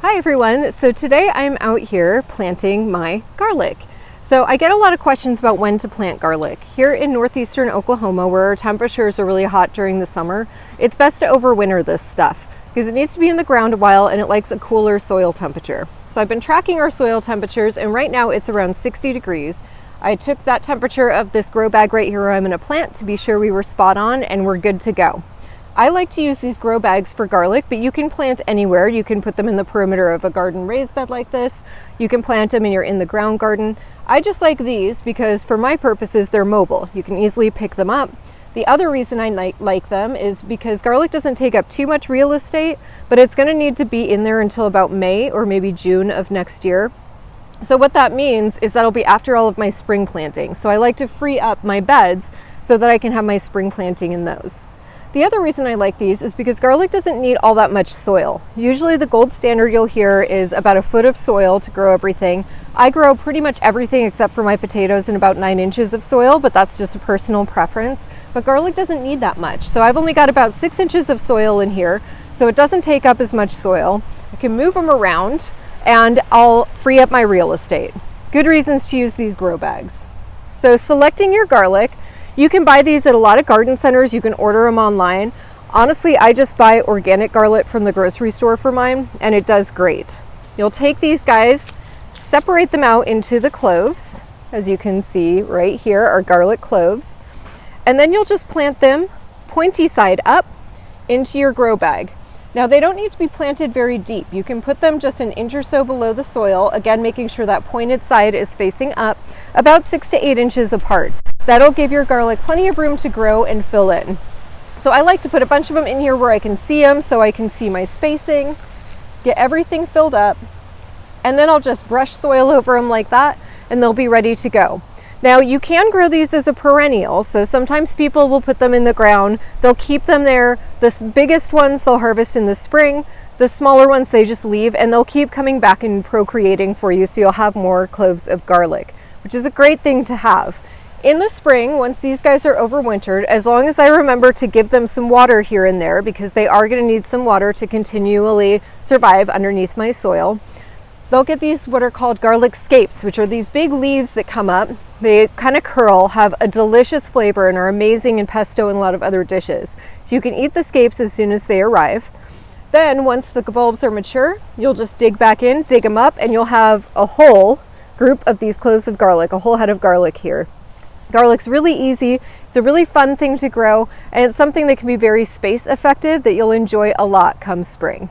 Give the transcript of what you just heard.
Hi everyone, so today I'm out here planting my garlic. So I get a lot of questions about when to plant garlic. Here in northeastern Oklahoma, where our temperatures are really hot during the summer, it's best to overwinter this stuff because it needs to be in the ground a while and it likes a cooler soil temperature. So I've been tracking our soil temperatures and right now it's around 60 degrees. I took that temperature of this grow bag right here where I'm going to plant to be sure we were spot on and we're good to go. I like to use these grow bags for garlic, but you can plant anywhere. You can put them in the perimeter of a garden raised bed like this. You can plant them in your in the ground garden. I just like these because for my purposes, they're mobile. You can easily pick them up. The other reason I like them is because garlic doesn't take up too much real estate, but it's going to need to be in there until about May or maybe June of next year. So what that means is that'll be after all of my spring planting. So I like to free up my beds so that I can have my spring planting in those. The other reason I like these is because garlic doesn't need all that much soil. Usually the gold standard you'll hear is about a foot of soil to grow everything. I grow pretty much everything except for my potatoes in about 9 inches of soil, but that's just a personal preference. But garlic doesn't need that much. So I've only got about 6 inches of soil in here, so it doesn't take up as much soil. I can move them around and I'll free up my real estate. Good reasons to use these grow bags. So selecting your garlic, you can buy these at a lot of garden centers. You can order them online. Honestly, I just buy organic garlic from the grocery store for mine, and it does great. You'll take these guys, separate them out into the cloves. As you can see right here are garlic cloves. And then you'll just plant them pointy side up into your grow bag. Now they don't need to be planted very deep. You can put them just an inch or so below the soil, again making sure that pointed side is facing up, about 6 to 8 inches apart. That'll give your garlic plenty of room to grow and fill in. So I like to put a bunch of them in here where I can see them so I can see my spacing, get everything filled up, and then I'll just brush soil over them like that and they'll be ready to go. Now you can grow these as a perennial, so sometimes people will put them in the ground, they'll keep them there. The biggest ones they'll harvest in the spring, the smaller ones they just leave and they'll keep coming back and procreating for you so you'll have more cloves of garlic, which is a great thing to have. In the spring, once these guys are overwintered, as long as I remember to give them some water here and there because they are going to need some water to continually survive underneath my soil, they'll get these what are called garlic scapes, which are these big leaves that come up. They kind of curl, have a delicious flavor, and are amazing in pesto and a lot of other dishes. So you can eat the scapes as soon as they arrive. Then once the bulbs are mature, you'll just dig back in, dig them up, and you'll have a whole group of these cloves of garlic, a whole head of garlic here. Garlic's really easy, it's a really fun thing to grow, and it's something that can be very space effective that you'll enjoy a lot come spring.